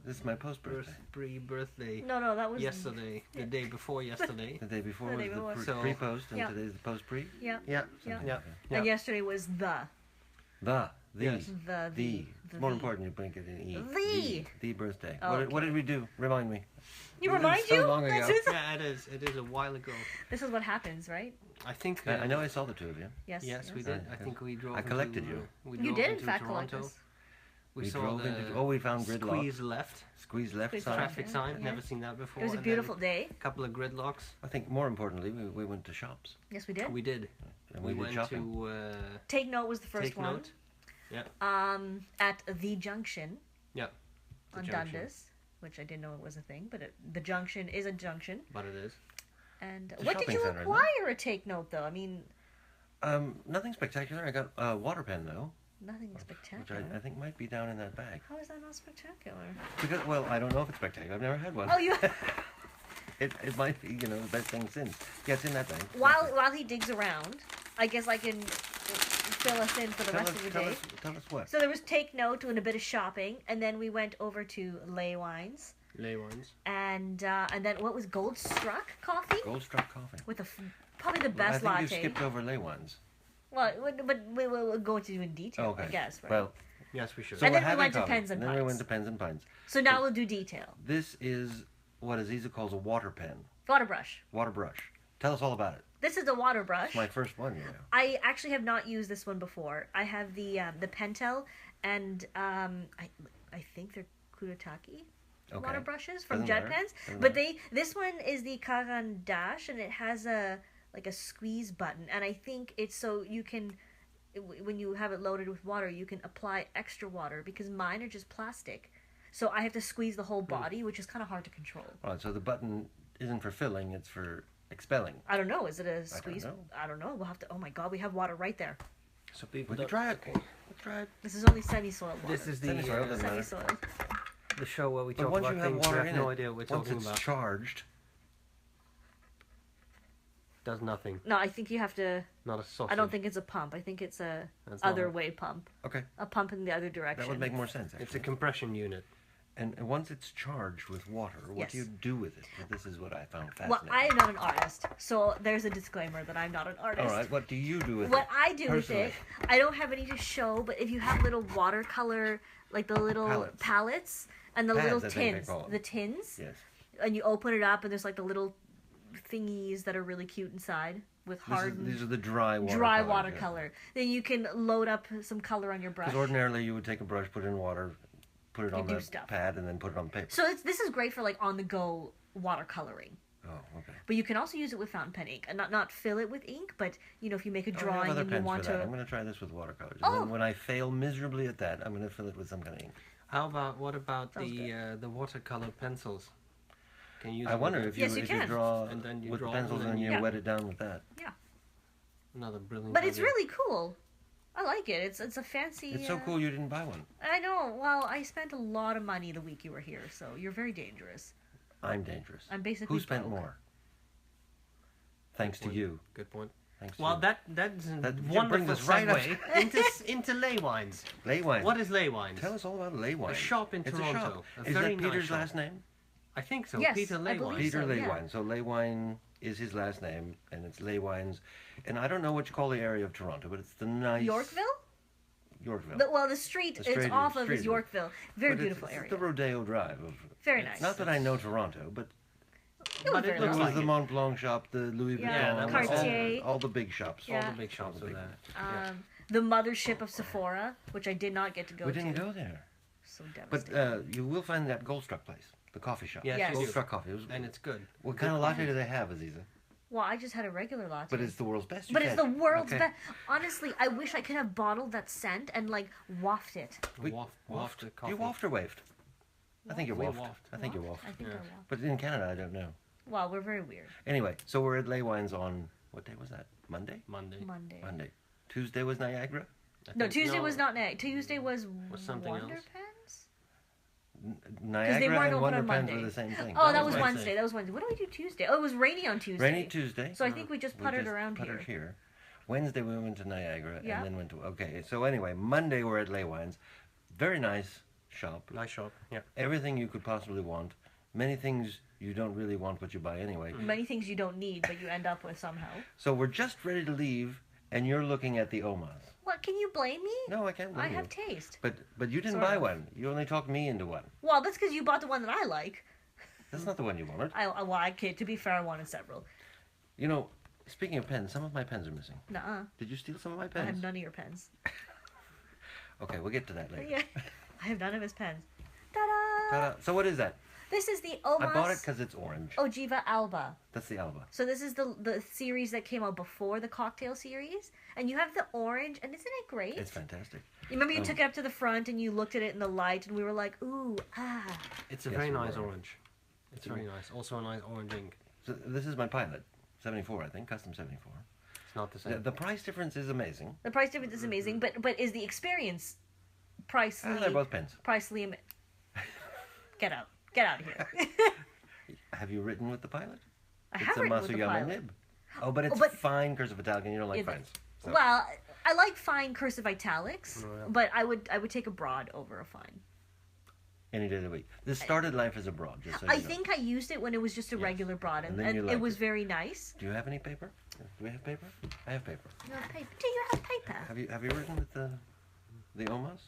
This is my post-birthday. Pre-birthday. No, that was yesterday. The day before yesterday. The day before The day was before. the pre-post, and Yeah. today's the post-pre? Yeah. Yeah. Yeah. Yeah. And yesterday was the. Yes. The. It's more important you bring it in E. The birthday. Oh, What did we do? Remind me. You remind so you? long ago. Yeah, it is. It is a while ago. This is what happens, right? I think. I know I saw the two of you. Yes. Yes, we did. I think we drove. I collected into, you. We You drove did, in into fact, collect Toronto. us. We We saw drove the into. We found gridlock. squeeze left. Squeeze left Squeeze side. left. Traffic Yeah, sign. yeah. Never seen that before. It was a and beautiful then day. a couple of gridlocks. I think more importantly, we went to shops. Yes, we did. We did. And We did went shopping. to. Take Note was the first Take one. Note. Yeah. At the Junction. Yeah. The On Junction. Dundas, which I didn't know it was a thing, but the Junction is a junction. But it is. And It's a what did shopping you center, isn't it? acquire at Take Note, though? I mean, Nothing spectacular. I got a water pen though, nothing which spectacular. I think might be down in that bag. How is that not spectacular? Because I don't know if it's spectacular. I've never had one. Oh, you. It might be, the best thing since. Yeah, it's in that bag. While he digs around, I guess I can fill us in for the rest of the day. Tell us what. So there was Take Note doing a bit of shopping, and then we went over to LeLaywines, LeLaywines. and then what was Goldstruck coffee Goldstruck coffee. with probably the best I latte. think you skipped over Leywine's. Well, but we'll go into in detail, Okay. I guess, right? Well, Yes, we should. so And we're then we having went to coffee, Pens and then we Pints. went to Pens and Pints. So now we'll do detail. This is what Aziza calls a water pen. Water brush. Water brush. Tell us all about it. This is a water brush. It's my first one, I actually have not used this one before. I have the Pentel, and I think they're Kudotaki Okay. water brushes from Doesn't matter. GourmetPens. Doesn't But matter. this one is the Karan Dash, and it has a squeeze button, and I think it's so you can, when you have it loaded with water, you can apply extra water because mine are just plastic. So I have to squeeze the whole body, which is kind of hard to control. All right, so the button isn't for filling, it's for expelling. I don't know. Is it a squeeze? know. I don't know. We'll have to. Oh my God, we have water right there. So people We can don't- try it. Okay. Let's try it. This is only semi-soiled water. This is the Semi-soiled, doesn't matter. semi-soiled. the show where we But talk once about you have things we water have in no it, idea what we're once talking it's about. charged, Does nothing. No, I think you have to. Not a sausage. I don't think it's a pump. I think it's a That's not other a- way pump. okay, A pump in the other direction. that would make more sense. It's a Actually. compression unit. And once it's charged with water, what Yes. do you do with it? This is what I found Well, fascinating. I am not an artist, so there's a disclaimer that I'm not an artist. All right, what do you do with What it? I do with personally? it, I don't have any to show, but if you have little watercolor, like the little palettes and the Pads, little I think they tins, call 'em. the tins, Yes. and you open it up, and there's like the little thingies that are really cute inside with hardened These are the dry watercolor. Then you can load up some color on your brush. Because ordinarily you would take a brush, put it in water, put it on do the stuff. pad, and then put it on paper. So this is great for like on the go watercoloring. Oh, okay. But you can also use it with fountain pen ink, and not fill it with ink, but if you make a I have drawing other and you pens want for that. to. I'm going to try this with watercolors. And Oh. then when I fail miserably at that, I'm going to fill it with some kind of ink. What about Sounds the watercolor pencils? Can you use I it with wonder that? if you, Yes, you if you can. draw And then you with draw pencils and and then you Yeah. wet it down with that. Another brilliant. But it's idea. really cool. I like it. It's a fancy. It's so cool you didn't buy one. I know. Well, I spent a lot of money the week you were here, so you're very dangerous. I'm dangerous. I'm basically Who spent broke. more? Thanks to point. you. Good point. Thanks to Well, you. that's a That wonderful brings us right up segue into Leywine's. Leywine's. What is Leywine's? Tell us all about Leywine's. A shop in It's Toronto. A shop. A Is very that nice Peter's shop. last name? I think so. Yes, Peter I Leywine's. believe Peter so, yeah. Leywine. So Leywine is his last name, and it's Leywine's. And I don't know what you call the area of Toronto, but it's the nice... Yorkville? Yorkville. The street The it's street off is- of street is is- Yorkville. Very But beautiful it's area. the Rodeo Drive. Very nice. Not that I know Toronto, but It was But it very there looks was nice. like the it. Mont Blanc shop, the Louis Vuitton, Yeah, that was Cartier. all the big shops. Yeah. All the big shops All the are big there. The mothership of Sephora, which I did not get to go We to. didn't go there. So But devastating. you will find that Goldstruck place, the coffee shop. Yes, Yes. you do. Goldstruck Coffee. And it's good. What kind of latte do they have, Aziza? Well, I just had a regular latte. But it's the world's best. you But it's the said. world's Okay. best. Honestly, I wish I could have bottled that scent and waft it. We- Waft the Do coffee. you waft or wafted? I think you're We waft. waft. I think you're waft. I think Yeah. I waft. But in Canada, I don't know. Well, we're very weird. Anyway, so we're at Leywine's on, what day was that? Monday? Monday. Monday. Monday. Tuesday was Niagara? I No, think- Tuesday was not Tuesday was something Wonder else. Pens? Niagara weren't and open Wonder on Pens Monday. were the same thing. Oh, that was Wednesday. Wednesday. That was Wednesday. What do we do Tuesday? Oh, it was rainy on Tuesday. Rainy Tuesday. So I think we just puttered around puttered here. Wednesday we went to Niagara Yeah. and then went to, okay. So anyway, Monday we're at Leywine's. Very nice. shop. Nice shop. Yeah. Everything you could possibly want. Many things you don't really want, but you buy anyway. Many things you don't need, but you end up with somehow. So we're just ready to leave, and you're looking at the Omas. What, can you blame me? No, I can't blame I you. have taste. But you didn't Sort buy of. one. You only talked me into one. Well, that's because you bought the one that I like. That's not the one you wanted. Okay, to be fair, I wanted several. You know, speaking of pens, some of my pens are missing. Nuh-uh. Did you steal some of my I pens? have none of your pens. Okay, we'll get to that later. Yeah. I have none of his pens. Ta-da! Ta-da. So what is that? This is the Omas I bought it because it's orange. Ogiva Alba. That's the Alba. So this is the series that came out before the cocktail series. And you have the orange, and isn't it great? It's fantastic. You remember you took it up to the front and you looked at it in the light and we were like, ooh, ah. It's a Yes, very we nice were. orange. It's very nice. Also a nice orange ink. So this is my Pilot, 74, I think, custom 74. It's not the same. The price difference is amazing. The price difference is amazing, but is the experience pricely... They're both pens. Pricely... Get out. Get out of here. Have you written with the Pilot? I It's have a written with the Masuyama Pilot. nib. Oh, but it's but- fine cursive Italian. You don't like Yeah, fines. So. Well, I like fine cursive italics, Oh, yeah. but I would take a broad over a fine. Any day of the week. This started life as a broad, just so I you know. think I used it when it was just a Yes. regular broad, And then you it liked was it. very nice. Do you have any paper? Do we have paper? I have paper. You have paper. Do you have paper? Have you written with the Omas?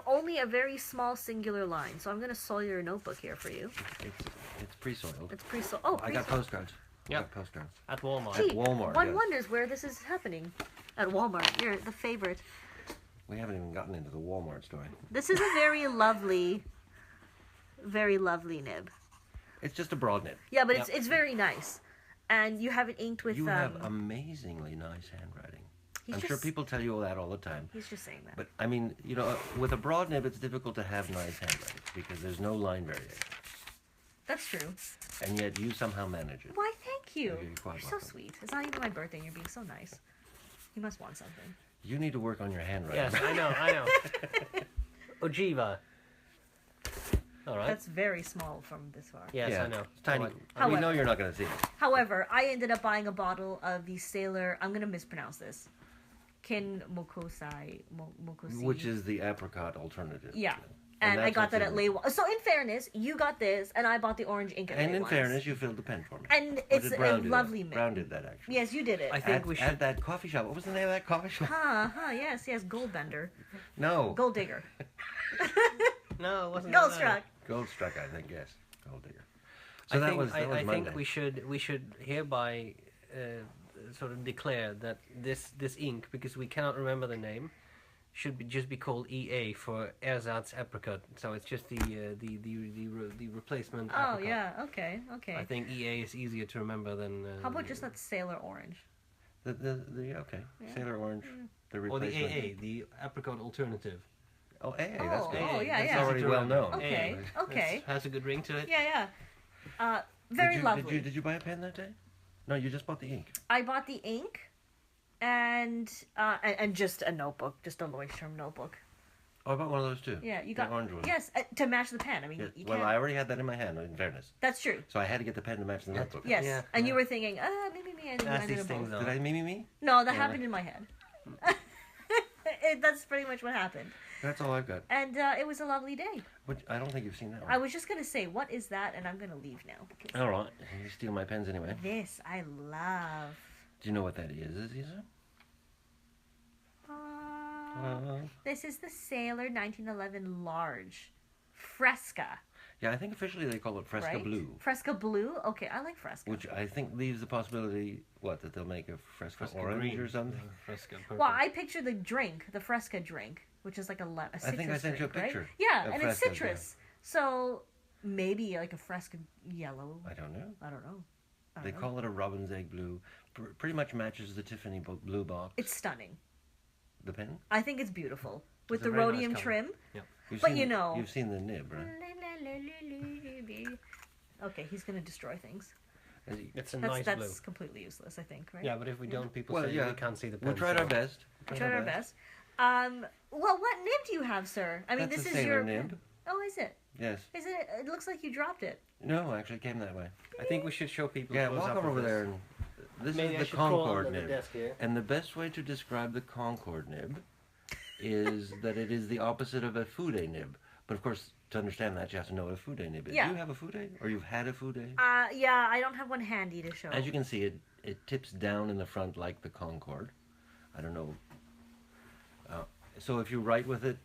Only a very small singular line. So I'm gonna soil your notebook here for you. It's pre-soiled. It's pre-soiled. Oh, I got postcards. Yeah. I got postcards. At Walmart. Gee, Walmart, one yes. wonders where this is happening. At Walmart. You're the favorite. We haven't even gotten into the Walmart story. This is a very lovely nib. It's just a broad nib. Yeah, but Yep. it's very nice. And you have it inked with You have amazingly nice handwriting. he's I'm just, sure people tell you all that all the time. He's just saying that. But, I mean, you know, with a broad nib, it's difficult to have nice handwriting because there's no line variation. That's true. And yet you somehow manage it. Why, thank you. You're quite You're so welcome. sweet. It's not even my birthday and you're being so nice. You must want something. You need to work on your handwriting. Yes, I know. Ogiva. All right. That's very small from this far. Yes, yeah, I know. It's tiny. Oh, We However- know you're not going to see it. However, I ended up buying a bottle of the Sailor. I'm gonna mispronounce this. Kin Mokosai. Mokosi. Which is the apricot alternative. Yeah. And I that's got that what's at in it. LeLaywines. So in fairness, you got this, and I bought the orange ink at And LeLaywines. in fairness, you filled the pen for me. And Or it's did a Brown do lovely that? mint. Brown did that, actually. Yes, you did it. I think we should. At that coffee shop. What was the name of that coffee shop? Yes, Goldbender. No. Gold digger. No, it wasn't. Gold that. struck. Goldstruck, I think, yes. Gold digger. So I that think, was I Monday. think we should hereby sort of declare that this ink, because we cannot remember the name, should just be called EA for Ersatz Apricot. So it's just the replacement. Oh apricot. yeah. Okay. I think EA is easier to remember than. How about just that Sailor orange? Okay. Yeah. Sailor Orange. The Or the replacement. AA, the apricot alternative. Oh, AA, that's good. Oh, yeah, That's yeah. already well known. Okay. AA. Okay. Has a good ring to it. Yeah. Very lovely. Did you buy a pen that day? No, you just bought the ink. I bought the ink, and just a notebook, just a Leuchtturm notebook. Oh, I bought one of those too. Yeah, you The got orange one. yes to match the pen. I mean, Yeah, you well, can't. I already had that in my hand, in fairness. That's true. So I had to get the pen to match the notebook. Yes, Yeah, and yeah. you were thinking, maybe me. And then you As ended these up things both. are. Did I me? No, that Yeah. happened in my head. That's pretty much what happened, That's all I've got. and it was a lovely day. Which I don't think you've seen that one. I was just gonna say, what is that? And I'm gonna leave now. Because All right. You steal my pens anyway. this I love. Do you know what that is, Aziza? This is the Sailor 1911 large Fresca. Yeah, I think officially they call it Fresca right? Blue. Fresca blue. Okay, I like Fresca. Which I think leaves the possibility, that they'll make a Fresca, Fresca orange green. or something? Fresca purple. Well, I picture the drink, the Fresca drink, which is like a citrus I think I sent you a drink, picture right? Yeah, of and it's Frescas, yeah. citrus. So maybe like a Fresca yellow. I don't know. I don't know. They call it a robin's egg blue. Pretty much matches the Tiffany blue box. It's stunning. The pen? I think it's beautiful with It's a the very nice rhodium color. trim. You've But seen, you know- You've seen the nib, right? Okay, he's gonna destroy things. As you- It's a That's nice that's blue. completely useless, I think, right? Yeah, but if we don't, people Well, say yeah. we can't see the We pen. tried so- our best. We tried our best. Well, what nib do you have, sir? I mean, That's this a is Sailor your nib. Oh, is it? Yes. Is it? It looks like you dropped it. No, actually, it came that way. I think we should show people. Yeah, close walk up over of this. there. And this Maybe I is the should crawl Concord under the nib. desk here. And the best way to describe the Concord nib is that it is the opposite of a fude nib. But of course, to understand that, you have to know what a fude nib is. Yeah. Do you have a fude, or you've had a fude? Yeah, I don't have one handy to show. As you can see, it tips down in the front like the Concorde. I don't know. So if you write with it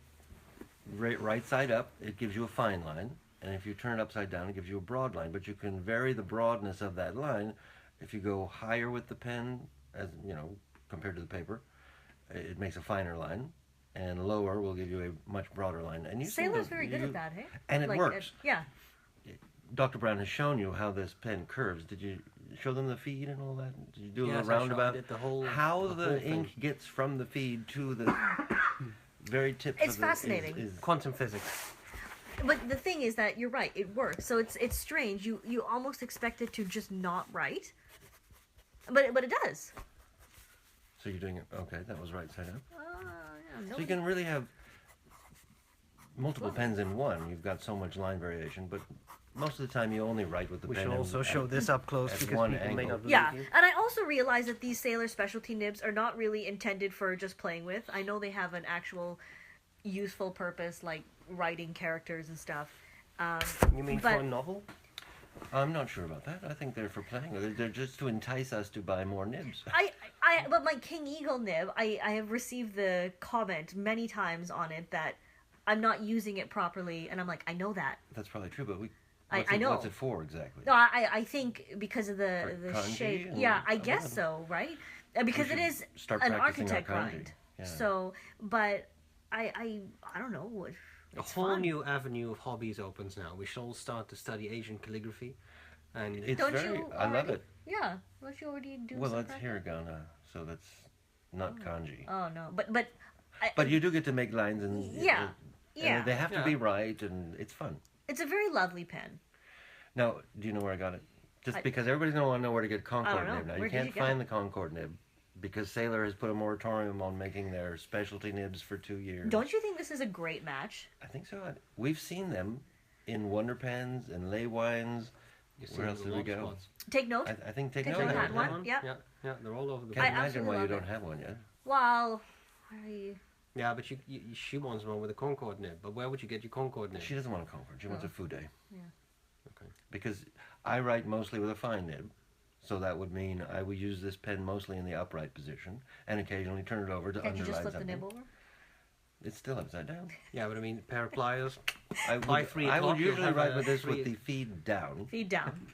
right side up, it gives you a fine line. And if you turn it upside down, it gives you a broad line. But you can vary the broadness of that line. If you go higher with the pen, as you know, compared to the paper, it makes a finer line. And lower will give you a much broader line. And you Sailor's very good at that, hey? And it works. Yeah. Dr. Brown has shown you how this pen curves. Did you show them the feed and all that? Did you do a Yes, little roundabout? I did the whole, how the the whole ink thing. gets from the feed to the very tips It's of the fascinating. is Quantum physics. But the thing is that you're right, it works. So it's strange. You almost expect it to just not write. But it does. So you're doing it. Okay, that was right side up. Yeah, no, So you can really have multiple pens in one. You've got so much line variation, but most of the time you only write with the We pen. should also at- show this up close at because one people may angle. not believe yeah, you. and I also realize that these Sailor specialty nibs are not really intended for just playing with. I know they have an actual useful purpose, like writing characters and stuff. You mean but- for a novel? I'm not sure about that. I think they're for playing. They're just to entice us to buy more nibs. But my King Eagle nib, I have received the comment many times on it that I'm not using it properly, and I'm like, I know that. That's probably true, but I know. What's it for exactly? No, I think because of For the kanji shape. and Yeah, I all guess that? so, right? Because We it should is start an practicing our architect kanji. grind. Yeah. So, but I don't know. A It's whole fun. new avenue of hobbies opens now. We should all start to study Asian calligraphy. And It's Don't very. you I love already- it. Yeah, don't you already do? Well, some that's practice? hiragana, so that's not kanji. Oh no, but But you do get to make lines, and Yeah, and yeah. they have to Yeah. be right, and it's fun. It's a very lovely pen. Now, do you know where I got it? Just I- because everybody's gonna want to know where to get Concorde know. nib. Now Where you did you can't get find the Concorde nib because Sailor has put a moratorium on making their specialty nibs for 2 years. Don't you think this is a great match? I think so. We've seen them in WonderPens and LeLaywines. you see Where else the did we launch go? spots. Take note. I think take Take note note of of that. that one. Yeah. Yeah, they're all over the Can't I place. imagine absolutely why you love don't it. have one yet. Well, Yeah, but she wants one with a Concorde nib. But where would you get your Concorde nib? She doesn't want a Concorde. She wants a Fude. Yeah. Okay. Because I write mostly with a fine nib, so that would mean I would use this pen mostly in the upright position and occasionally turn it over to can't you underline just flip the something. nib over? It's still upside down. Yeah, but I mean, pair of pliers. I By would, 3 I o'clock would you'll usually have write a with this three- with the feed down, Feed down.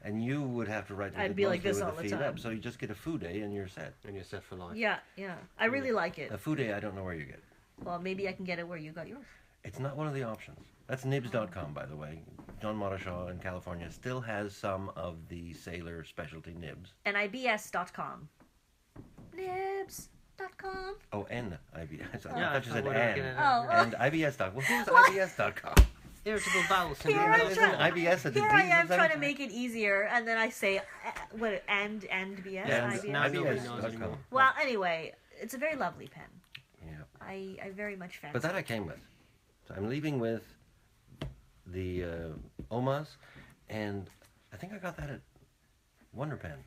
and you would have to write with I'd it be like mostly this with all the the feed time. up. So you just get a Fude and you're set. And you're set for life. Yeah, yeah. I really like it. A Fude, I don't know where you get. Well, maybe I can get it where you got yours. It's not one of the options. That's nibs.com, by the way. John Mottershaw in California still has some of the Sailor specialty nibs. And IBS.com. Nibs.com. Oh, N-I-B-S. I Yeah, thought you said I N. get it. Oh, And IBS.com. Well, who's IBS.com? Irritable bowel Here syndrome. I'm Isn't trying- IBS a disease? Here I am or something? trying to make it easier, and then I say, what, and BS? Yeah, IBS? Now nobody IBS. knows anymore. Well, anyway, it's a very lovely pen. Yeah. I very much fancy But that I came with. So I'm leaving with the Omas, and I think I got that at WonderPen.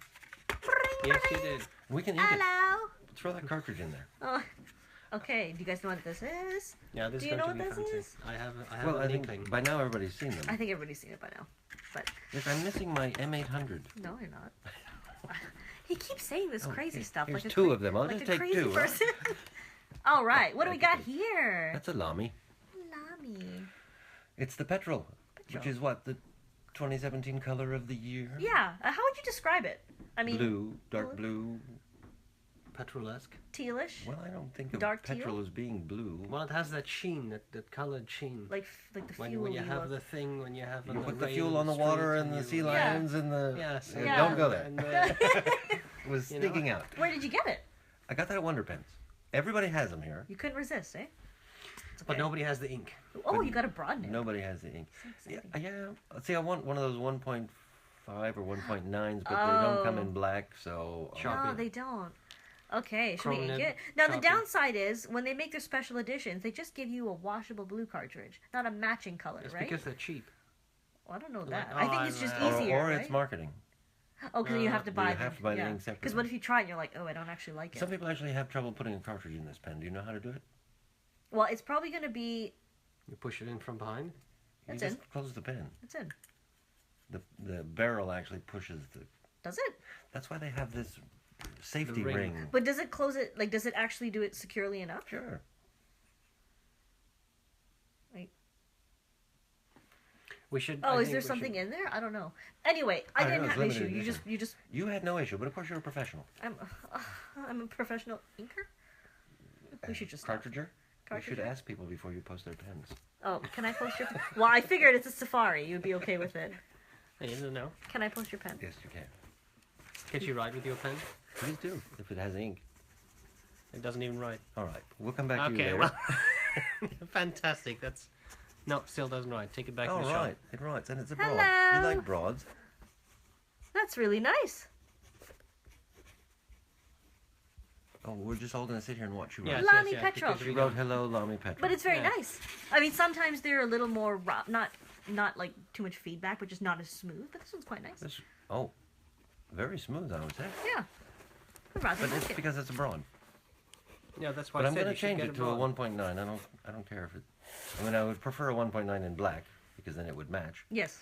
Yes, you did. We can ink it. Hello. Throw that cartridge in there. Oh, okay. Do you guys know what this is? Yeah, this Do is you going know to be what this fancy. is? I have Well, an I think inkling. by now everybody's seen them. I think everybody's seen it by now. But Yes, I'm missing my M800. no, you're not. He keeps saying this Oh, crazy here- stuff. here's like a two cra- of them. I'll like just a take crazy two, huh? person. All right. What do we Like got it. here? That's a Lamy. Lamy. It's the Petrol, which is what, the 2017 color of the year? Yeah. How would you describe it? I mean, Blue, dark blue. Petrolesque. tealish, Well, I don't think of Dark petrol teal? as being blue. Well, it has that sheen, that colored sheen. like the when fuel. you have look. the thing, when you have You on put the the fuel on the water and the sea lions and the... Yes. Yeah. Don't go there. And, It was You know, sneaking out. Where did you get it? I got that at WonderPens. Everybody has them here. You couldn't resist, eh? It's but okay. nobody has the ink. Oh, but you got a broad nib. Nobody has the ink. So Yeah, exciting. See, I want one of those 1.5 or 1.9s, but they don't come Oh. in black, so... Sharp. No, Sharpie. they don't. Okay, should we Chrome ink nib, it? Now, the Sharpie. downside is, when they make their special editions, they just give you a washable blue cartridge, not a matching color, It's right? because they're cheap. Well, I don't know Like, that. oh, I think it's I'm, just uh, easier, or right? it's marketing. Oh, because you have to You buy have to buy the ink Because separately. what if you try it and you're like, oh, I don't actually like it? Some people actually have trouble putting a cartridge in this pen. Do you know how to do it? Well, it's probably going to be... You push it in from behind. You It's just in. close the pen. It's in. The barrel actually pushes the... Does it? That's why they have this safety ring. ring. But does it close it? Like, does it actually do it securely enough? Sure. We should. Oh, I is think there we something should- in there? I don't know. Anyway, I I don't didn't know, have it's an issue. limited edition. You just. You had no issue, but of course you're a professional. I'm a professional inker. We should just stop. Cartridger? You should Cartridger? ask people before you post their pens. Oh, can I post your pen? Well, I figured it's a Safari. You'd be okay with it. I don't know. Can I post your pen? Yes, you can. Can you write with your pen? Please do, if it has ink. It doesn't even write. All right, we'll come back to you Okay, later. well, fantastic. That's no, still doesn't write. Take it back All to the right, shop. it writes, and it's a broad. Hello. You like broads? That's really nice. Oh, we're just all going to sit here and watch you Yes, write. Lamy yes, Petrol. because She we wrote, don't- hello, Lamy Petrol. But it's very Yeah. nice. I mean, sometimes they're a little more raw, not like too much feedback, but just not as smooth. But this one's quite nice. Oh, very smooth, I would say. Yeah. I'd rather But like it's it. because it's a broad. Yeah, that's why But I I'm said going you to should change get it to a broad. 1.9. I don't care if it... I mean, I would prefer a 1.9 in black, because then it would match. Yes.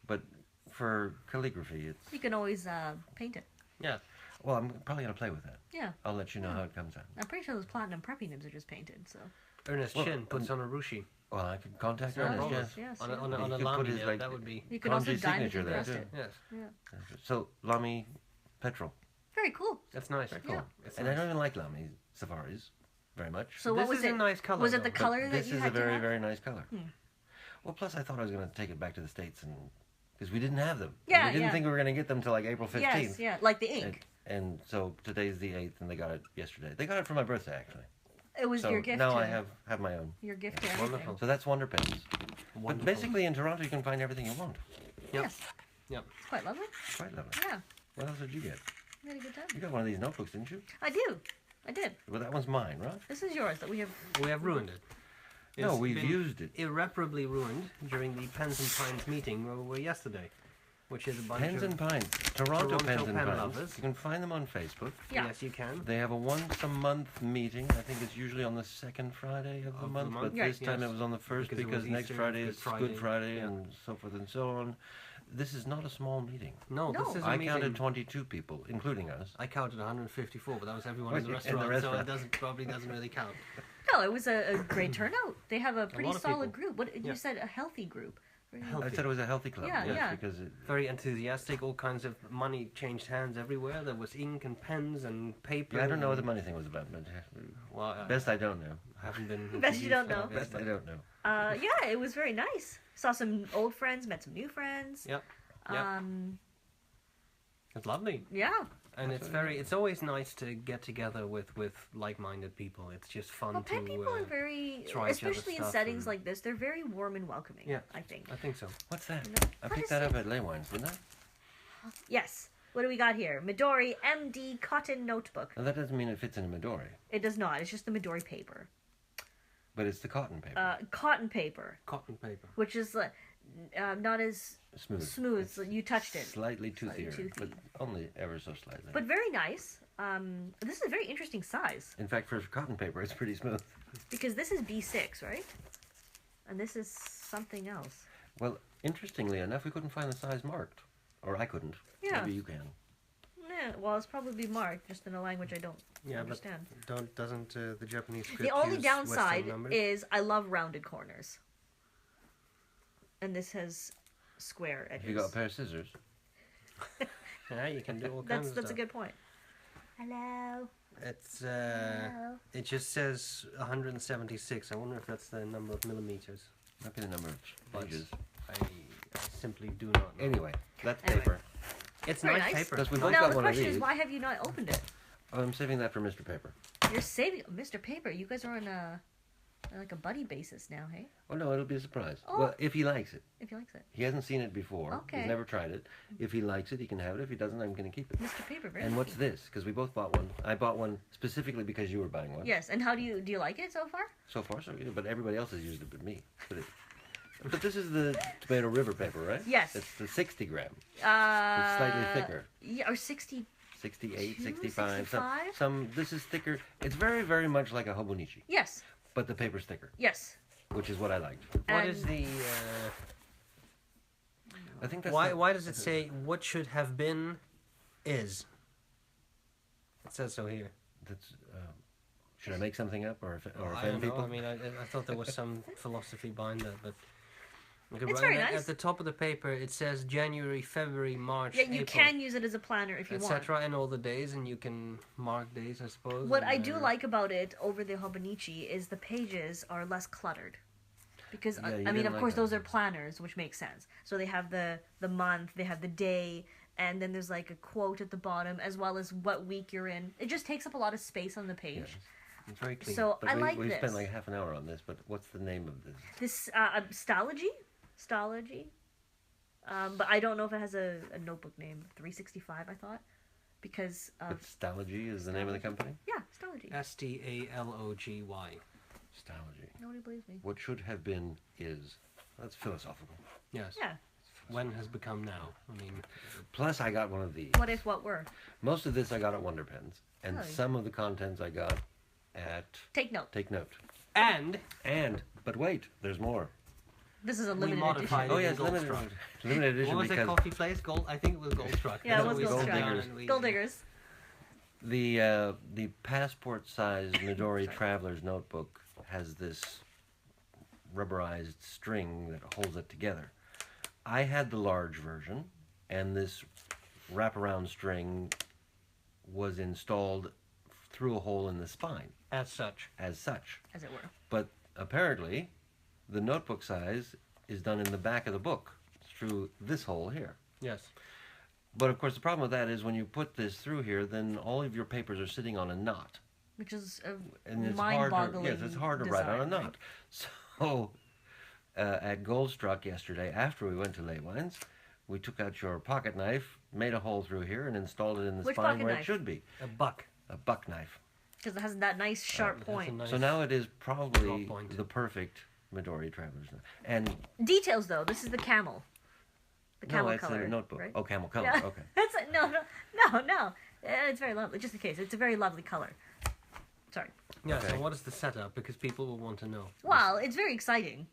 But for calligraphy, it's... You can always paint it. Yeah. Well, I'm probably going to play with that. Yeah. I'll let you know how it comes out. I'm pretty sure those platinum preppy nibs are just painted. So. Ernest Well, Chin puts on a rushi. Well, I can contact Yeah, Ernest, yes, yes. yes. On a, yeah. on a, You on a could put Lamy his, nib, like, that would be... You can also Kanji diamond signature there, encrust too. it. Yes, Yeah. So, Lamy Petrol. Very cool. that's nice. Very cool. Yeah. It's And nice. I don't even like Lamy Safaris very much. So This what was is it? a nice color, Was it the though. color that This you is had a very, to have? very nice color. Hmm. Well, plus I thought I was going to take it back to the States and because we didn't have them. Yeah, We didn't yeah. think we were going to get them till like April 15th. Yes, yeah, like the And, ink. and so today's the 8th, and they got it yesterday. They got it for my birthday, actually. It was So your gift. now to, I have my own. your gift to That's everything. wonderful. So that's Wonder Pens. But Wonderful. basically in Toronto you can find everything you want. Yep. Yes, Yep. it's quite lovely. Quite lovely. Yeah, What else did you get? you had a good time. You got one of these notebooks, didn't you? I do. I did. Well, that one's mine, right? This is yours that we have. We have ruined it. No, It's we've been used it. irreparably ruined during the Pens and Pines meeting yesterday, which is a bunch Pens of... and Pines. Toronto Pens Toronto and pen Pines. lovers. You can find them on Facebook. Yeah. Yes, you can. They have a once-a-month meeting. I think it's usually on the second Friday of the month, but Right. this time Yes. it was on the first Because it because was next Easter, Friday Good is Friday. Good Friday Yeah. and so forth and so on. This is not a small meeting. No, No. this is a I meeting. counted 22 people, including us. I counted 154, but that was everyone Right, in the in the restaurant, so restaurant. it probably doesn't really count. No, it was a great turnout. They have a pretty lot of solid people. group. What you Yeah. said? A healthy group. Very- Healthy. I said it was a healthy club. Yeah, yes, yeah. because it, Very enthusiastic, all kinds of money changed hands everywhere. There was ink and pens and paper. yeah, I don't know what the and- money thing was about, but Well, best I don't know. I haven't been... Best you don't introduced, know. yeah, Best but- I don't know. Yeah, it was very nice. Saw some old friends, met some new friends. Yep. Yep. It's lovely. Yeah. And it's always nice to get together with like-minded people. It's just fun Well, to pen people are very, try each other's especially in stuff settings and- like this, they're very warm and welcoming. Yeah. I think. I think so. What's that? No. I What picked is that it? up at LeLaywines, didn't I? Yes. What do we got here? Midori MD Cotton Notebook. Now, that doesn't mean it fits in a Midori, It does not. It's just the Midori paper. but it's the cotton paper. Cotton paper, Cotton paper. which is not as Smooth. smooth. It's So you touched it. Slightly Slightly toothier, toothy. but only ever so slightly. But very nice. This is a very interesting size in fact, for cotton paper, it's pretty smooth. because this is B6, right? And this is something else. Well, interestingly enough, we couldn't find the size marked. Or I couldn't. Yeah. Maybe you can. Yeah, well, it's probably marked just in a language I don't Yeah, understand. but doesn't the Japanese script The only use downside Western numbers? is I love rounded corners. And this has square edges. If you got a pair of scissors, Yeah, you can do all kinds of That's a stuff. good point. Hello. It's Hello. it just says 176. I wonder if that's the number of millimeters. might be the number of But pages. I simply do not know. Anyway, that's Anyway. paper. It's Very nice nice. paper. Because we Nice. both Now got the one of question is, these. why have you not opened it? Oh, I'm saving that for Mr. Paper. You're saving Mr. Paper. You guys are on like a buddy basis now, hey? Oh, no, it'll be a surprise. Oh. Well, if he likes it. If he likes it. He hasn't seen it before. Okay. He's never tried it. If he likes it, he can have it. If he doesn't, I'm going to keep it. Mr. Paper, very And what's lucky. this? Because we both bought one. I bought one specifically because you were buying one. Yes, and how do you like it so far? So far, so good. But everybody else has used it but me. But this is the Tomato River paper, right? Yes. It's the 60 gram. It's It's slightly thicker. Yeah, or 60. 68, 2, 65. 65? Some, this is thicker. It's very, very much like a Hobonichi. Yes. but the paper's thicker, Yes. which is what I liked. What is And- the? I think that's Why does it say what should have been is? It says so here. That's. Should I make something up or I don't offend know. people? I mean, I thought there was some philosophy behind that, but. Okay, It's very at- nice. At the top of the paper, it says January, February, March, Yeah, you April, can use it as a planner if you want. etc., and all the days, and you can mark days, I suppose. What and, I do like about it over the Hobonichi is the pages are less cluttered. Because, Yeah, you I mean, didn't of like course, that. those are planners, which makes sense. So they have the month, they have the day, and then there's like a quote at the bottom, as well as what week you're in. It just takes up a lot of space on the page. Yes. It's very clean. So, But I like we this. spent like half an hour on this, but what's the name of this? This, Stalogy? But I don't know if it has a notebook name. 365, I thought. Because But of... Stalogy is the name of the company? Yeah, Stalogy. Stalogy. Stalogy. Nobody believes me. What should have been is. That's philosophical. Yes. Yeah. When has become now. I mean, Plus, I got one of these. What if, what were? Most of this I got at WonderPens, and Oh. some of the contents I got at Take note. Take Note. and But wait, there's more. This is a We limited modified edition. Oh in yes, limited, Goldstruck. limited edition what was that because coffee place? Gold. I think it was Goldstruck. Yeah, it That's was what we Gold sat down Diggers. and we- Gold Diggers. the passport-sized Midori Sorry. Traveler's Notebook has this rubberized string that holds it together. I had the large version, and this wraparound string was installed through a hole in the spine As such. as such. As it were. But apparently, the notebook size is done in the back of the book through this hole here. Yes. But of course, the problem with that is when you put this through here, then all of your papers are sitting on a knot. Which is a And it's hard to, mind-boggling yes, it's hard to write on a design, knot. right? So, at Goldstruck yesterday, after we went to LeLaywines, we took out your pocket knife, made a hole through here, and installed it in the Which spine pocket where it knife? should be. A buck. A buck knife. Because it has that nice sharp That's a point. nice So now it is probably draw point. the perfect Midori Traveler's Knife. And Details though, this is the camel. The camel no, it's color. a notebook. Right? Oh, camel color. Yeah. Okay. That's no. It's very lovely. Just in case, it's a very lovely color. Sorry. Yeah, Okay. so what is the setup? Because people will want to know. Well, it's very exciting.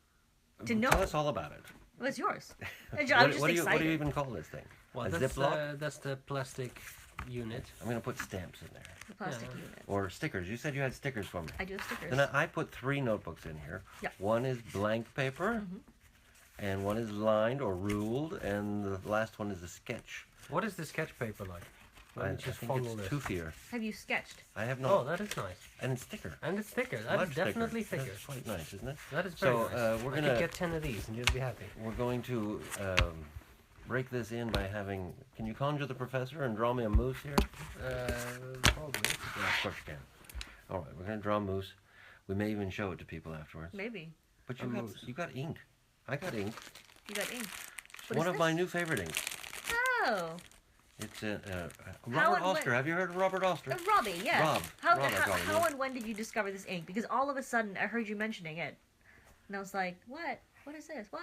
To know. Tell us all about it. What's yours? I'm What, just what do you excited. even call this thing? Well, a that's, Ziploc? that's the plastic unit. I'm going to put stamps in there. The plastic Yeah. unit. Or stickers. You said you had stickers for me. I do have stickers. Then I put 3 notebooks in here. Yeah. One is blank paper, and one is lined or ruled, and the last one is a sketch. What is the sketch paper like? Let I me just think follow it's this. toofier. Have you sketched? I have Oh, not. that is nice. And it's thicker. And it's thicker. That Much is definitely thicker. thicker. That's quite nice, isn't it? That is very So, nice. we're I gonna- could get 10 of these and you'd be happy. We're going to break this in by having... Can you conjure the professor and draw me a moose here? Probably. Yeah, of course you can. All right, we're going to draw a moose. We may even show it to people afterwards. Maybe. But A you moose. got ink. I got ink. You got ink. It's What one is of my this? new favorite inks. Oh, It's Robert and when- Oster. Have you heard of Robert Oster? Robbie. Yeah. Rob. How, Rob, I how, call him, how yeah. and when did you discover this ink? Because all of a sudden I heard you mentioning it, and I was like, "What? What is this? What?"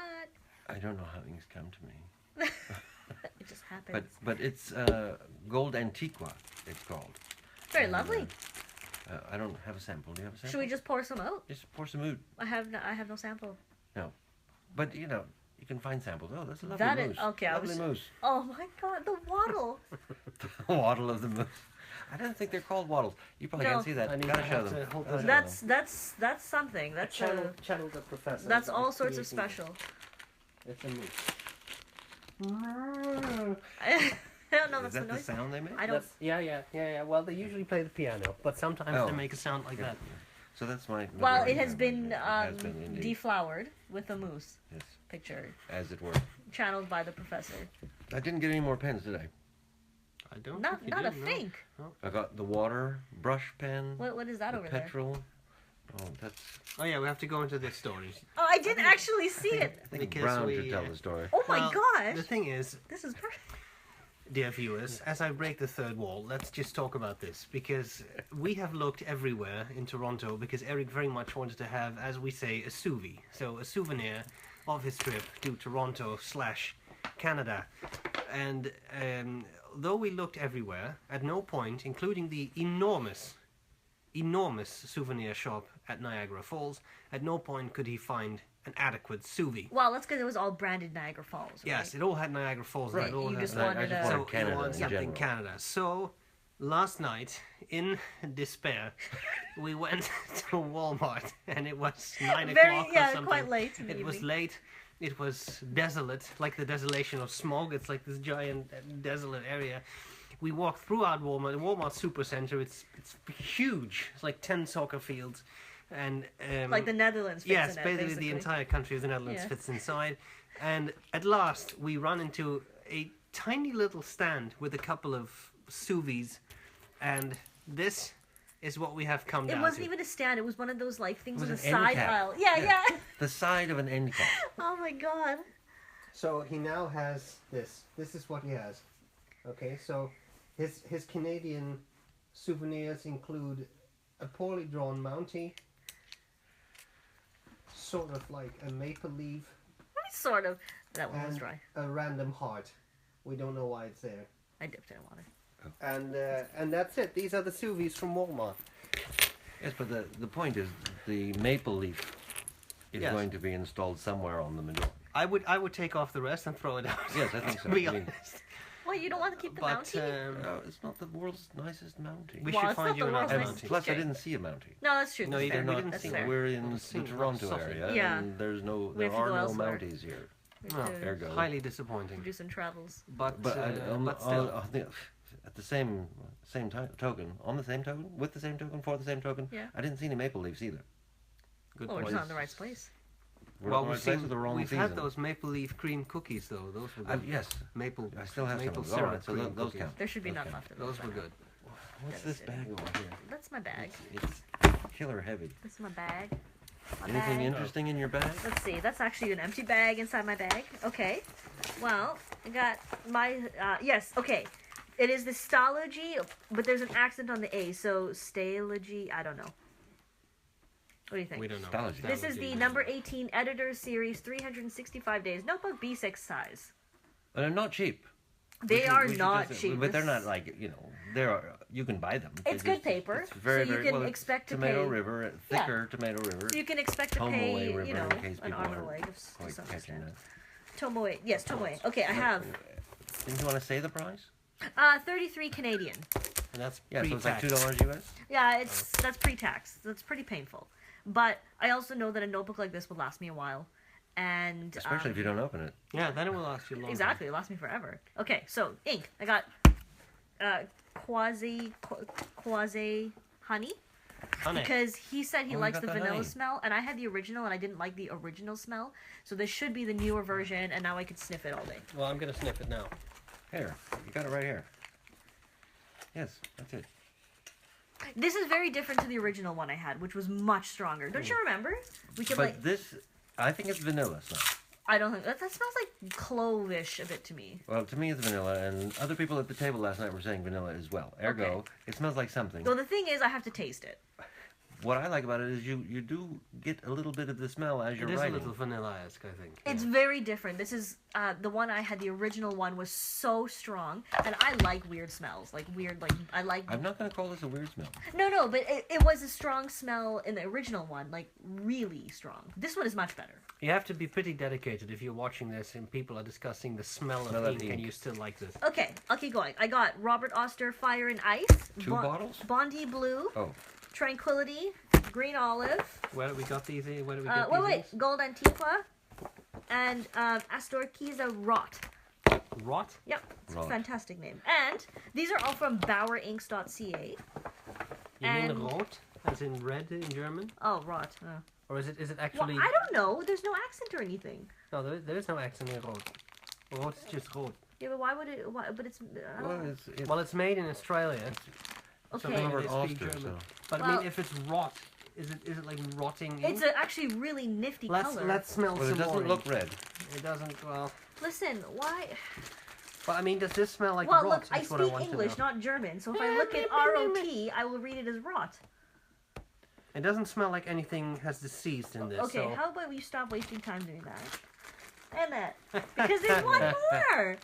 I don't know how inks come to me. It just happens. But it's Gold Antiqua, it's called. Very And, lovely. I don't have a sample. Do you have a sample? Should we just pour some out? Just pour some out. I have no sample. No. But, you know, you can find samples. Oh, that's a lovely That is- moose. okay, I Lovely was- moose. Oh my God, the waddle. The waddle of the moose. I don't think they're called waddles. You probably No. can't see that. I need Gotta to show have them. to hold Gotta this show up. That's something. That's Channel the professor. that's all It's sorts of creating- special. It's a moose. I don't know. Is That's that the the noise. sound they make? I don't. Yeah. Well, they usually play the piano, but sometimes Oh. they make a sound like that. So that's my... Well, Midori it has Traveler's been Knife. It has been indeed. deflowered with a moose Yes, picture, as it were. channeled by the professor. I didn't get any more pens today. I don't Not think you not a did, no. think. I got the water brush pen, What is that the over there? petrol. Oh, that's... Oh yeah, we have to go into this story. Oh, I didn't actually see it. I think Because Brown we, should tell the story. Oh my Well, gosh, The thing is, this is perfect. dear viewers, as I break the third wall, let's just talk about this, because we have looked everywhere in Toronto, because Eric very much wanted to have, as we say, a souvi, so a souvenir of his trip to Toronto/Canada. And though we looked everywhere, at no point, including the enormous souvenir shop at Niagara Falls. At no point could he find an adequate sous vide. Well, that's because it was all branded Niagara Falls, right? Yes, it all had Niagara Falls. Right. It all You had just Niagara- wanted I a- just So wanted Canada you want in something general. Canada. So last night, in despair, we went to Walmart, and it was 9 Very, o'clock or yeah, something. quite late in the It was evening. late. It was desolate, like the desolation of smog. It's like this giant desolate area. We walked throughout Walmart, the Walmart Supercenter. It's huge. It's like 10 soccer fields, and Like the Netherlands fits yes, in it, basically basically. the entire country of the Netherlands Yeah. fits inside. And at last, we run into a tiny little stand with a couple of sous vides, and this is what we have come It down wasn't to. even a stand. It was one of those like things It on was the an end side cap. aisle. Yeah, Yeah. yeah. The side of an end cap. Oh my god. So he now has this. This is what he has. Okay, so his Canadian souvenirs include a poorly drawn Mountie, sort of like a maple leaf, Sort of. That one was and dry. a random heart. We don't know why it's there. I dipped it in water. And that's it. These are the sous vides from Walmart. Yes, but the point is the maple leaf is Yes. going to be installed somewhere on the menorah. I would take off the rest and throw it out. Yes, I think so. To be I mean, honest. Well, you don't want to keep the But Mountie? it's not the world's nicest Mountie. we Well, should it's find not you the another world's And nicest Mountie. plus, I Okay. didn't see a Mountie. No, that's true. No, that's you fair. didn't. They're We not. That's see fair. We're in the Seen Toronto sausage. area, Yeah. and We there have to are go no elsewhere. Mounties here. We No, have to Ergo. highly disappointing. do some travels. But But, but still, at the same token, with the same token, for the same token, Yeah. I didn't see any maple leaves either. good Oh, we're point. just not in the right place. We're Well, on the we've right place seen at the wrong we've season. had those maple leaf cream cookies though. Those were good. Yes, Maple. I still have some maple of those. All syrup right, so cream those cookies. count. There should be Those none count. left of Those those. were good. What's this bag over here? That's my bag. It's killer heavy. This is my bag. My Anything bag. interesting in your bag? Let's see. That's actually an empty bag inside my bag. Okay. Well, I got my yes. Okay. It is the Stalogy, but there's an accent on the A, so Stalogy. I don't know. What do you think? We don't know. Stalogy. This is the number 18 Editor's Series 365 days notebook B6 size. And they're not cheap. They We are should not just- cheap. But they're This- not like, you know, you can buy them. It's They're good paper, It's very, so you very, can well, it's expect to Tomato pay- River, thicker Tomato River. You can expect to Tomoe pay, River, you know, in case an people arm and a aren't leg to quite some catching extent. that. Tomoe, yes, Tomoe. Okay, I have Didn't you want to say the price? 33 Canadian. And that's Yeah, so it's like pre-tax. $2 US? Yeah, that's pre-tax. That's pretty painful. But I also know that a notebook like this will last me a while, and Especially if you don't open it. Yeah, then it will last you a long exactly, it lasts me forever. Okay, so ink. I got quasi honey. Honey. Because he said he Oh, you likes got the the vanilla honey. smell, and I had the original, and I didn't like the original smell. So this should be the newer version, and now I could sniff it all day. Well, I'm gonna sniff it now. Here, you got it right here. Yes, that's it. This is very different to the original one I had, which was much stronger. Don't you remember? We could But like. this, I think it's vanilla smell. I don't think that smells like clovish a bit to me. Well, to me it's vanilla, and other people at the table last night were saying vanilla as well. Ergo, Okay. it smells like something. Well, the thing is, I have to taste it. What I like about it is you do get a little bit of the smell as you're It is writing. a little vanilla-esque, I think. It's very different. This is the one I had. The original one was so strong, and I like weird smells, like weird, like I like. I'm not going to call this a weird smell. No, but it was a strong smell in the original one, like really strong. This one is much better. You have to be pretty dedicated if you're watching this and people are discussing the smell Smell of of ink and ink. you still like this. Okay, I'll keep going. I got Robert Oster Fire and Ice. Two bottles? Bondi Blue, Oh, Tranquility, Green Olive. Where do we got these? Where do we get Wait, these? Gold Antiqua, and Astorquiza Rot. Rot? Yep, it's a Rot. fantastic name. And these are all from BauerInks.ca. You And- mean rot, as in red in German, Oh, Rot. or is it Well, actually? I don't know. There's no accent or anything. No, there is no accent in rot. Rot is just rot. Yeah, but why would it? Why, but it's. I don't well, know. it's Well, it's made in Australia. So Okay. maybe Robert they speak Oster, German. so. But I Well- mean, if it's rot, is it like rotting ink? It's a actually really nifty color. Let's smell Well, some it doesn't more look ink. red. It doesn't. Well, Listen, why? but I mean, does this smell like Well, rot? look, I That's what I speak want to English, know. not German. So if I look at ROT, I will read it as rot. It doesn't smell like anything has deceased in this. Okay, so. how about we stop wasting time doing that? And that. Because there's one more!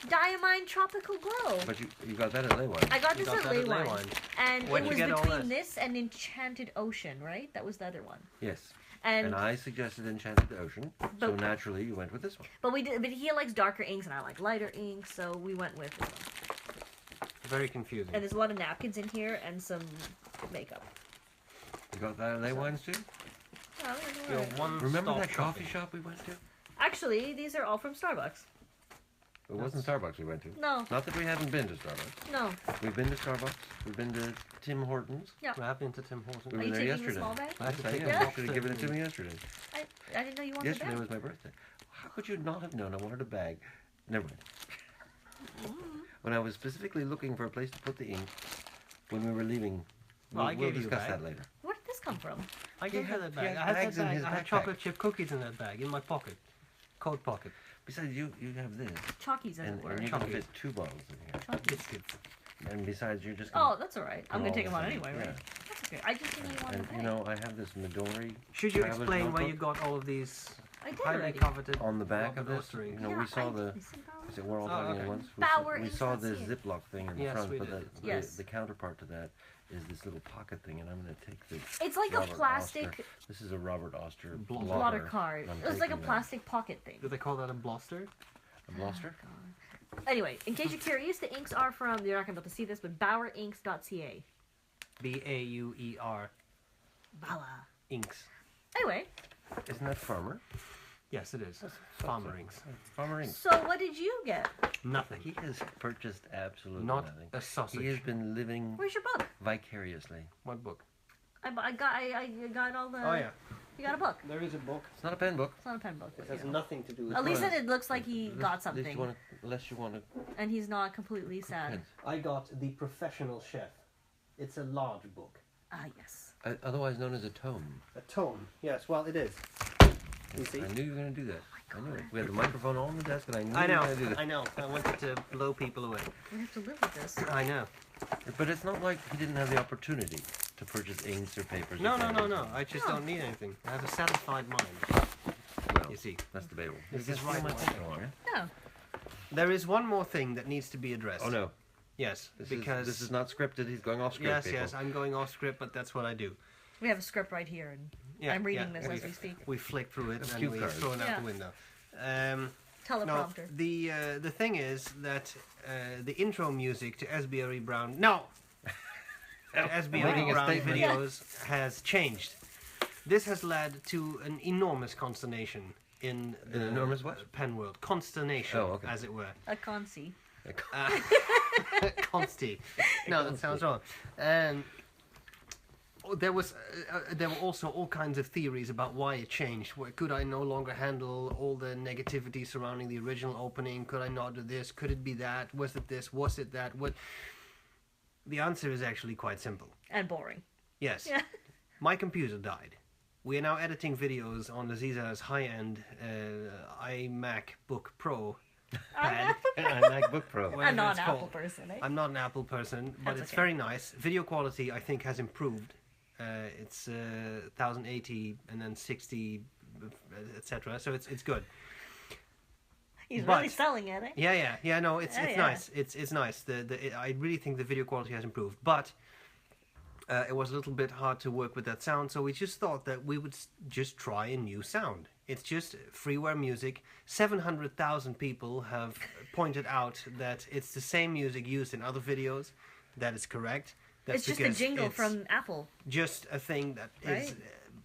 Diamine Tropical Glow. But you got that at LeLaywines. I got this got at that at LeLaywines. LeLaywines. And Where'd it you was get all between this? this and Enchanted Ocean, right? That was the other one. Yes. And And I suggested Enchanted Ocean, so But- naturally you went with this one. but he likes darker inks and I like lighter inks, so we went with this one. Very confusing. And there's a lot of napkins in here and some makeup. You got that at LeLaywines too? Oh, Your alright. one Remember stop that coffee shopping. shop we went to? Actually, these are all from Starbucks. It wasn't Starbucks we went to. No, Not that we haven't been to Starbucks. no. We've been to Starbucks. We've been to Tim Hortons. I have been to Tim Hortons. We Are were you there taking the yesterday. small bag? I had to Yes, take I the am. box You should have given it to me yesterday. I didn't know you wanted Yesterday that. was my birthday. How could you not have known I wanted a bag? Never mind. When I was specifically looking for a place to put the ink when we were leaving, Well, I we'll gave you a discuss bag. that later. Where did this come from? I gave had- her that he bag. had I had that bags in bag. his I had backpack. chocolate chip cookies in that bag, in my pocket. Coat pocket. Besides, you have this, Chalkies, as and it were. you can Chocolate. fit 2 bottles in here. Chalkies. Biscuits. And besides, you're just Oh, gonna that's alright. put I'm gonna all take this them out in. anyway, right? That's okay. I just didn't know you wanted And a you bag. know, I have this Midori Should you traveler's explain where you notebook got all of these I did highly already. coveted on the back of Robert this. Oster You ink? know, Yeah, we saw I the. did. Listen, Bob. I said we're all Oh, talking okay. at once. Bauer We Inks saw dot the ca. Ziploc thing in the Yes, front, we but did. Yes. the counterpart to that is this little pocket thing, and I'm going to take the. It's like a Robert plastic Oster. This is a Robert Oster Blotter. blotter card. I'm It was like a taking that. plastic pocket thing. Do they call that a bluster? A blaster? Anyway, in case you're curious, the inks are from, you're not going to be able to see this, but BauerInks.ca. B-A-U-E-R. Bauer. Inks. Anyway, Isn't that Farmer? Yes, it is. Farmer inks. Farmer Inks. so what did you get? Nothing. He has purchased absolutely Not nothing. a sausage. He has been living Where's your book? vicariously. What book? I got all the... Oh, yeah. You got a book. There is a book. It's not a pen book. It's not a pen book. It But, has you know. nothing to do with At least Well, it looks like he got Unless something. you want to And he's not completely sad. I got The Professional Chef. It's a large book. Ah, yes. Otherwise known as a tome. A tome. Yes, well, it is. You see? I knew you were going to do that. I knew it. We had the microphone on the desk, and I knew I you know. were going to do that. I know. I wanted to blow people away. We have to live with this. I know. But it's not like he didn't have the opportunity to purchase inks or papers. No, or no, no, pens. no. I just No. don't need anything. I have a satisfied mind. Well, You see. that's debatable. This You is can right steal my one. pencil, aren't you? No. There is one more thing that needs to be addressed. Oh no, Yes, this because is not scripted. He's going off script. yes, people. yes, I'm going off script, but that's what I do. We have a script right here, and Yeah, I'm reading yeah. this as we speak. We flick through it That's and cue we cards. throw it out Yeah. the window. No, Teleprompter. the thing is that the intro music to SbRebrown Making a SbRebrown statement. videos has changed. This has led to an enormous consternation in the enormous what? pen world. Consternation, Oh, okay. as it were. A consi. Consti. No, that sounds wrong. There were also all kinds of theories about why it changed. Could I no longer handle all the negativity surrounding the original opening? Could I not do this? Could it be that? Was it this? Was it that? What? The answer is actually quite simple. And boring. Yes. Yeah. My computer died. We are now editing videos on Aziza's high-end iMac Book Pro pad. MacBook Pro. A whatever it's non-Apple called. person, eh? I'm not an Apple person, but That's it's okay. very nice. Video quality, I think, has improved. It's 1080 and then 60, etc. So it's good. He's but- really selling it, eh? Yeah. No, it's Oh, it's yeah. nice. It's nice. I really think the video quality has improved, but it was a little bit hard to work with that sound. So we just thought that we would just try a new sound. It's just freeware music. 700,000 people have pointed out that it's the same music used in other videos. That is correct. That's It's just a because jingle it's from Apple. just a thing that is Right.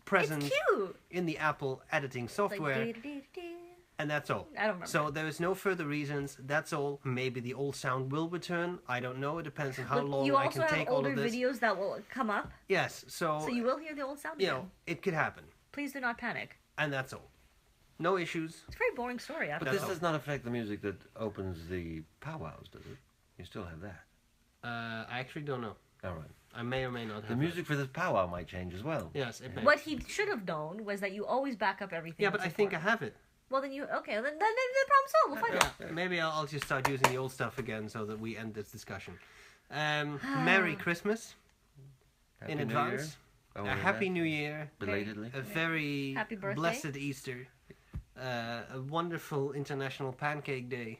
present It's cute. in the Apple editing Like, software, dee-dee-dee-dee. and that's all. I don't remember. So there is no further reasons. That's all. Maybe the old sound will return. I don't know. It depends on how Look, long you I also can have take all older of this. videos that will come up, Yes. So, so you will hear the old sound you again. know, it could happen, Please do not panic. and that's all. No issues. It's a very boring story. After But That's this all. does not affect the music that opens the powwows, does it? You still have that. I actually don't know. All right. I may or may not have The music for this powwow might change as well. that. Yes, it may. What he should have known was that you always back up everything. Yeah, but with I think I support. have it. Well, then you okay? Then the problem's solved. We'll find out. Yeah, maybe I'll just start using the old stuff again so that we end this discussion. Merry Christmas Happy in New advance. Year. Oh, A and Happy that, New Year. belatedly. A very Happy birthday. blessed Easter. A wonderful International Pancake Day.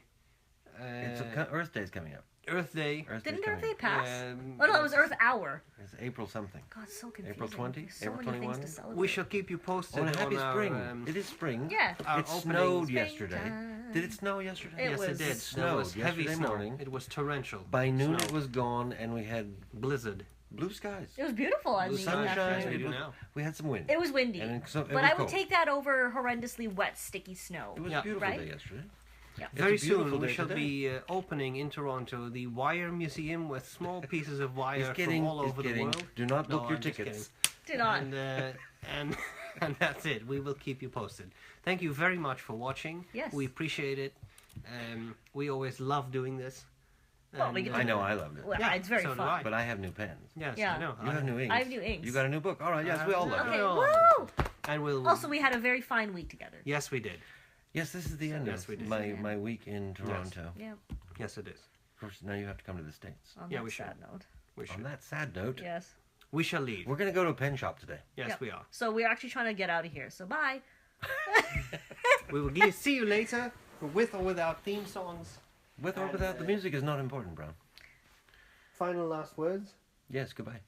Earth Day's coming up. Earth Day. Earth Day's Didn't Earth coming Day pass? Um, Oh no, it was Earth Hour. It's April something. God, it's so confusing. April 20? So April many things 21? to celebrate. We shall keep you posted Oh, and happy on our, spring. It is spring. Yeah. our It opening. snowed yesterday. Springtime. Did it snow yesterday? It Yes, was- it did. It There snowed was heavy yesterday snow. morning. It was torrential. By noon snow. it was gone, and we had blizzard. blue skies. It was beautiful on Blue the Sunshine. afternoon. we It do was, now. we had some wind. It was windy, And it but was I would cold. take that over horrendously wet, sticky snow. It was Yeah. a beautiful Right? day yesterday. Yeah. It's Very a beautiful soon we day shall today. be opening in Toronto the Wire Museum with small pieces of wire It's getting, from all it's over the getting. world. Do not No, book your I'm just tickets. Did not. And and that's it. We will keep you posted. Thank you very much for watching. Yes. We appreciate it. We always love doing this. Well, we get to- I know I loved it, Well, Yeah, it's very so do fun. I. but I have new pens. Yes, Yeah. I know. You have new inks. I have new inks. You got a new book. All right. Yes, we all love Okay, it. Oh. woo! And we'll Also, we had a very fine week together. Yes, we did. Yes, this is the end Yes, we of did. my week in Toronto. Yeah. Yes, it is. Of course, now you have to come to the States. On Yeah, that we should. sad note. We should. On that sad note, Yes. We shall leave. we're going to go to a pen shop today. Yes, Yep. we are. So we're actually trying to get out of here. So bye. We will see you later, with or without theme songs. With or And, without, the music is not important, Brown. Final last words. Yes, goodbye.